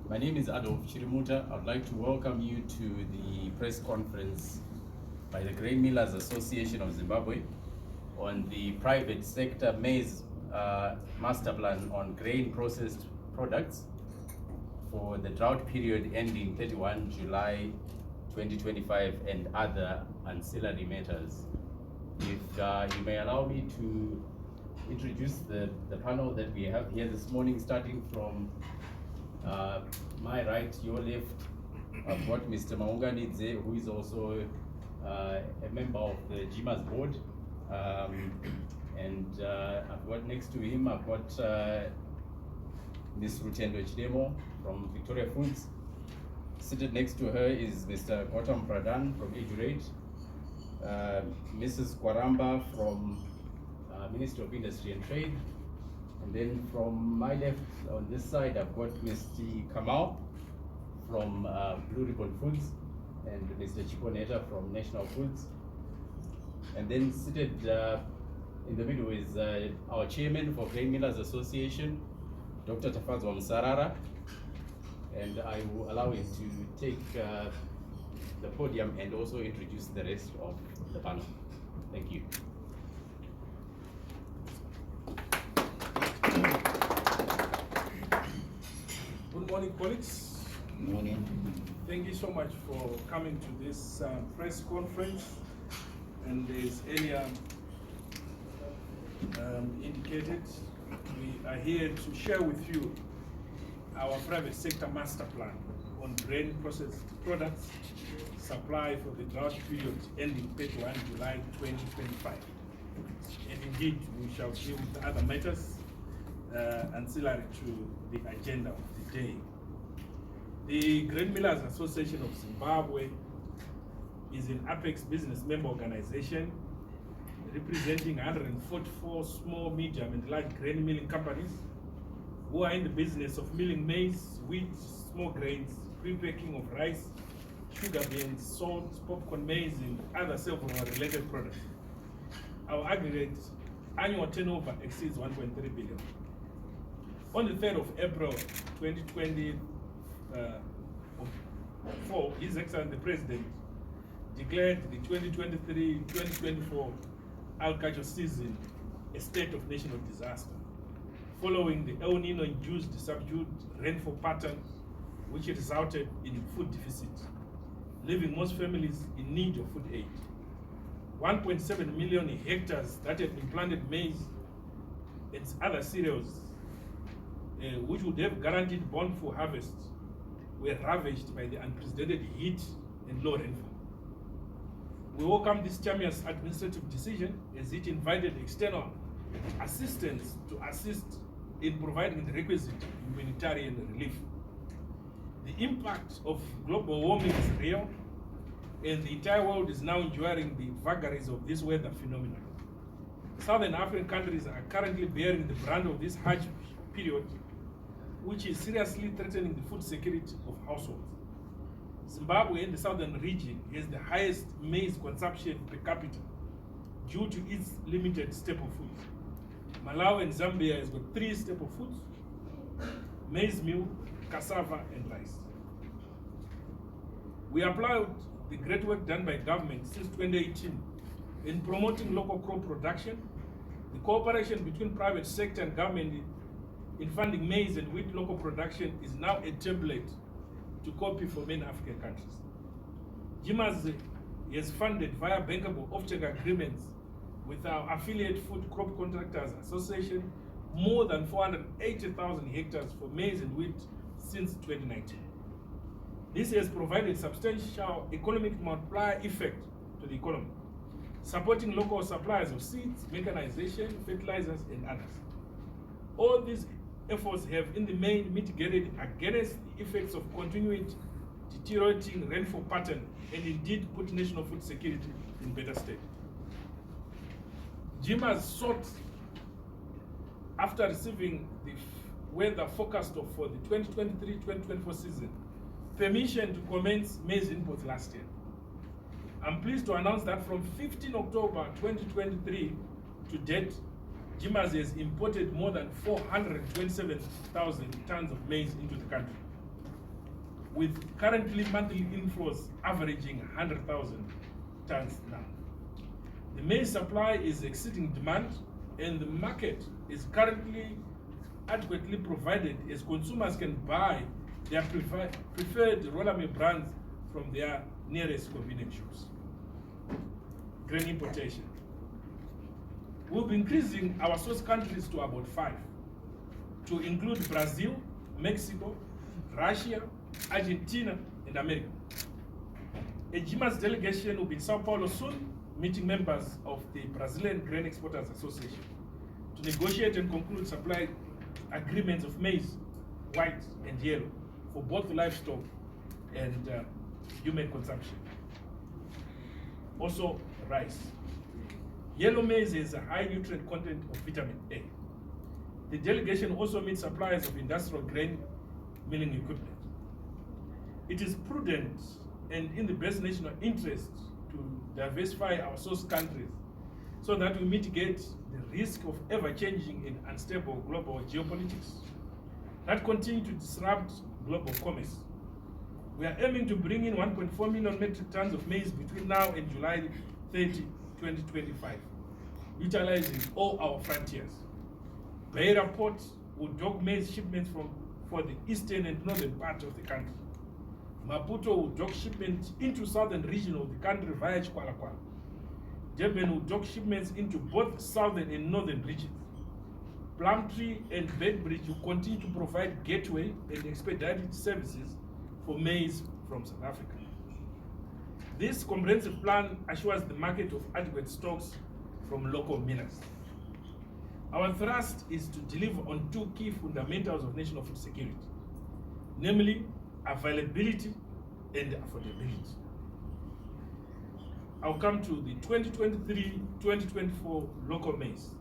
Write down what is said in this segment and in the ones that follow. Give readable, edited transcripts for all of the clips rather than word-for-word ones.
My name is Adolf Chirimuta. I'd like to welcome you to the press conference by the Grain Millers Association of Zimbabwe on the private sector maize master plan on grain processed products for the drought period ending 31 July 2025 and other ancillary matters. If you may allow me to introduce the panel that we have here this morning, starting from my right, your left. I've got Mr. Maunganidze, who is also a member of the GMA's board. And I've got next to him, I've got Ms. Rutendo Chidemo from Victoria Foods. Seated next to her is Mr. Gautam Pradhan from Edurate, Mrs. Kwaramba from Ministry of Industry and Trade. And then from my left on this side, I've got Mr. Kamau from Blue Ribbon Foods and Mr. Chiponeta from National Foods. And then seated in the middle is our chairman for Grain Millers Association, Dr. Tafadzwa Musarara. And I will allow him to take the podium and also introduce the rest of the panel. Thank you. Good morning, colleagues. Good morning. Thank you so much for coming to this press conference. And as earlier indicated, we are here to share with you our private sector master plan on grain processed products supply for the drought period ending 31 July 2025. And indeed, we shall deal with other matters ancillary to the agenda of the day. The Grain Millers Association of Zimbabwe is an Apex business member organization representing 144 small, medium, and large grain milling companies who are in the business of milling maize, wheat, small grains, pre-packing of rice, sugar beans, salt, popcorn maize, and other several related products. Our aggregate annual turnover exceeds 1.3 billion. On the 3rd of April 2024, His Excellency the President declared the 2023-2024 agricultural season a state of national disaster, following the El Nino-induced subdued rainfall pattern, which resulted in food deficit, leaving most families in need of food aid. 1.7 million hectares that had been planted maize and other cereals, which would have guaranteed bountiful harvests, were ravaged by the unprecedented heat and low rainfall. We welcome this Champions administrative decision as it invited external assistance to assist in providing the requisite humanitarian relief. The impact of global warming is real, and the entire world is now enjoying the vagaries of this weather phenomenon. Southern African countries are currently bearing the brunt of this harsh period, which is seriously threatening the food security of households. Zimbabwe in the southern region has the highest maize consumption per capita due to its limited staple foods. Malawi and Zambia has got 3 staple foods: maize meal, cassava, and rice. We applaud the great work done by government since 2018 in promoting local crop production. The cooperation between private sector and government in funding maize and wheat local production is now a template to copy for many African countries. GMAS has funded via bankable offtake agreements with our affiliate Food Crop Contractors Association more than 480,000 hectares for maize and wheat since 2019. This has provided substantial economic multiplier effect to the economy, supporting local suppliers of seeds, mechanization, fertilizers, and others. All these efforts have in the main mitigated against the effects of continued deteriorating rainfall pattern and indeed put national food security in better state. GMAS sought, after receiving the weather forecast for the 2023-2024 season, permission to commence maize imports last year. I'm pleased to announce that from 15 October 2023 to date, GMAS has imported more than 427,000 tons of maize into the country, with currently monthly inflows averaging 100,000 tons now. The maize supply is exceeding demand, and the market is currently adequately provided as consumers can buy their preferred roller mill brands from their nearest convenience shops. Grain importation. We'll be increasing our source countries to about 5, to include Brazil, Mexico, Russia, Argentina, and America. A GMAS delegation will be in Sao Paulo soon, meeting members of the Brazilian Grain Exporters Association to negotiate and conclude supply agreements of maize, white and yellow, for both livestock and human consumption. Also, rice. Yellow maize has a high nutrient content of vitamin A. The delegation also meets suppliers of industrial grain milling equipment. It is prudent and in the best national interest to diversify our source countries so that we mitigate the risk of ever-changing and unstable global geopolitics that continue to disrupt global commerce. We are aiming to bring in 1.4 million metric tons of maize between now and July 30, 2025, utilizing all our frontiers. Beira Port will dock maize shipments for the eastern and northern part of the country. Maputo will dock shipments into southern region of the country via Chikwalakwala. Durban will dock shipments into both southern and northern regions. Plumtree and Bedbridge will continue to provide gateway and expedited services for maize from South Africa. This comprehensive plan assures the market of adequate stocks from local millers. Our thrust is to deliver on 2 key fundamentals of national food security, namely availability and affordability. I'll come to the 2023-2024 local maize.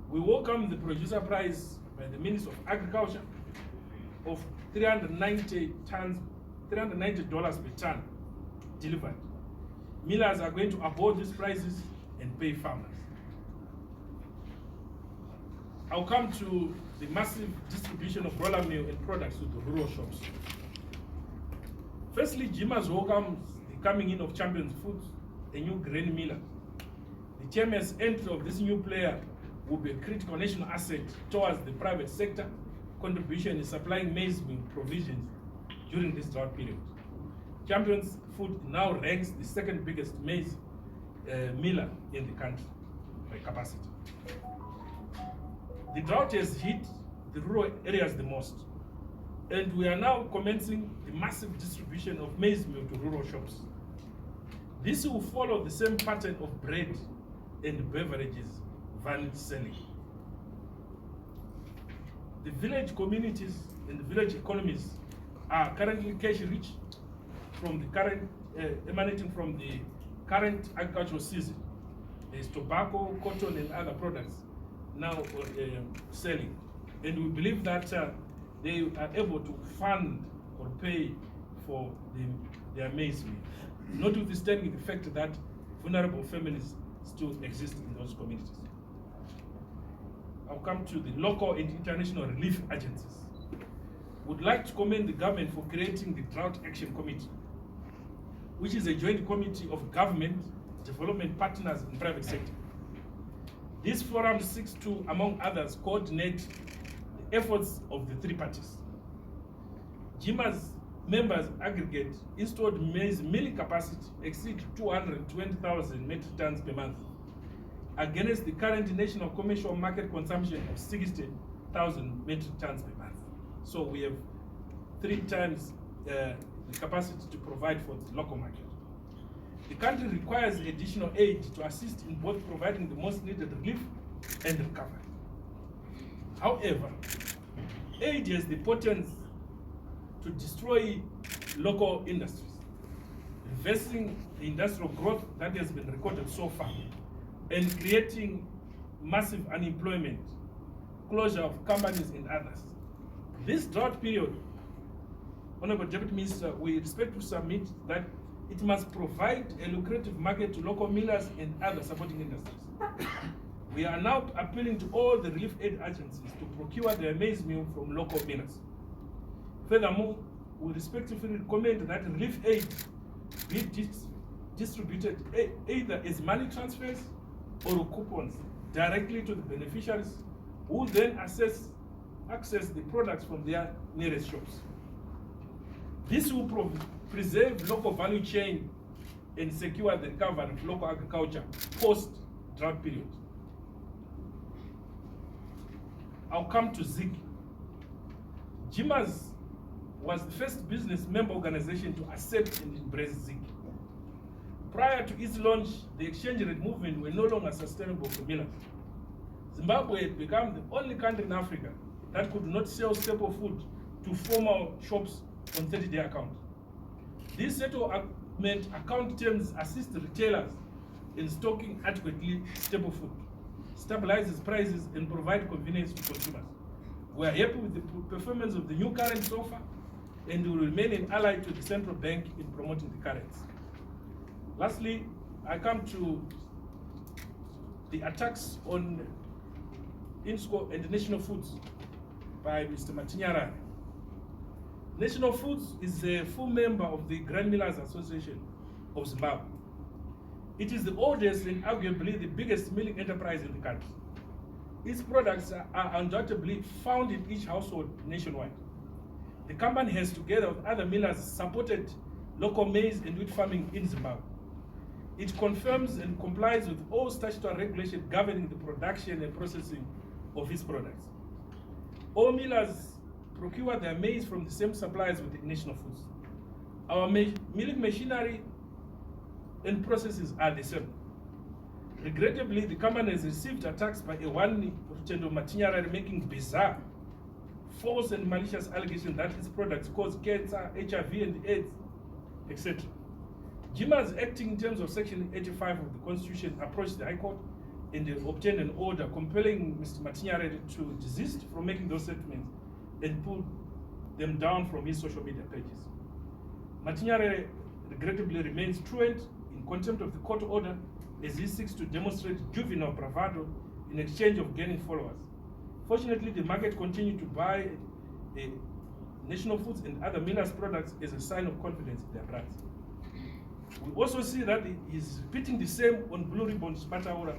We welcome the producer price by the Minister of Agriculture of $390 per ton delivered. Millers are going to absorb these prices and pay farmers. I'll come to the massive distribution of roller mill and products to the rural shops. Firstly, GMAS welcomes the coming in of Champions Foods, a new grain miller. The chairman's entry of this new player will be a critical national asset towards the private sector contribution in supplying maize mill provisions during this drought period. Champions Food now ranks the second biggest maize miller in the country by capacity. The drought has hit the rural areas the most, and we are now commencing the massive distribution of maize meal to rural shops. This will follow the same pattern of bread and beverages van selling. The village communities and the village economies are currently cash rich from the current emanating from the current agricultural season. There's tobacco, cotton, and other products now selling, and we believe that they are able to fund or pay for their maize meal, notwithstanding the fact that vulnerable families still exist in those communities. I'll come to the local and international relief agencies. Would like to commend the government for creating the Drought Action Committee, which is a joint committee of government, development partners, and private sector. This forum seeks to, among others, coordinate the efforts of the 3 parties. GMAS members aggregate installed maize milling capacity exceed 220,000 metric tons per month, against the current national commercial market consumption of 60,000 metric tons per month. So we have 3 times the capacity to provide for the local market. The country requires additional aid to assist in both providing the most needed relief and recovery. However, aid has the potential to destroy local industries, reversing the industrial growth that has been recorded so far, and creating massive unemployment, closure of companies and others. This drought period, Honorable Deputy Minister, we expect to submit that it must provide a lucrative market to local millers and other supporting industries. We are now appealing to all the relief aid agencies to procure their maize meal from local millers. Furthermore, we respectfully recommend that relief aid be distributed either as money transfers or coupons directly to the beneficiaries, who then access the products from their nearest shops. This will preserve local value chain and secure the recovery of local agriculture post-drought period. I'll come to ZIG. GIMAS was the first business member organization to accept and embrace ZIG. Prior to its launch, the exchange rate movement were no longer sustainable for millers. Zimbabwe had become the only country in Africa that could not sell staple food to formal shops on 30-day account. These settlement account terms assist retailers in stocking adequately staple food, stabilizes prices, and provide convenience to consumers. We are happy with the performance of the new currency offer, and will remain an ally to the central bank in promoting the currency. Lastly, I come to the attacks on INSCO and National Foods by Mr. Matinyarare. National Foods is a full member of the Grain Millers Association of Zimbabwe. It is the oldest and arguably the biggest milling enterprise in the country. Its products are undoubtedly found in each household nationwide. The company has, together with other millers, supported local maize and wheat farming in Zimbabwe. It confirms and complies with all statutory regulations governing the production and processing of its products. All millers procure their maize from the same suppliers with the National Foods. Our milling machinery and processes are the same. Regrettably, the company has received attacks by a one Rutendo Matinyarare making bizarre, false and malicious allegations that its products cause cancer, HIV and AIDS, etc. GIMAS, acting in terms of Section 85 of the Constitution, approached the High Court and obtained an order compelling Mr. Matinyarare to desist from making those statements and pull them down from his social media pages. Matinyarare regrettably remains truant in contempt of the court order as he seeks to demonstrate juvenile bravado in exchange of gaining followers. Fortunately, the market continued to buy National Foods and other millers' products as a sign of confidence in their brands. We also see that he is repeating the same on Blue Ribbon, Spataura,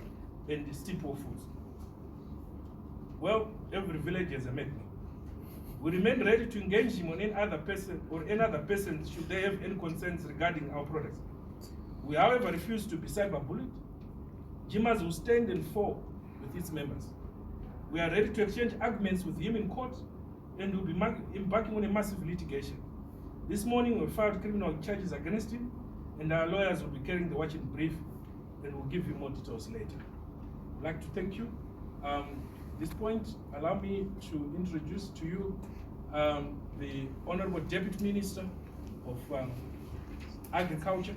and the Steeple Foods. Well, every village has a madman. We remain ready to engage him on any other person or any other person should they have any concerns regarding our products. We, however, refuse to be cyberbullied. GIMAS will stand and fall with its members. We are ready to exchange arguments with him in court and will be embarking on a massive litigation. This morning we filed criminal charges against him, and our lawyers will be carrying the watching brief and will give you more details later. I'd like to thank you. At this point, allow me to introduce to you the Honorable Deputy Minister of Agriculture,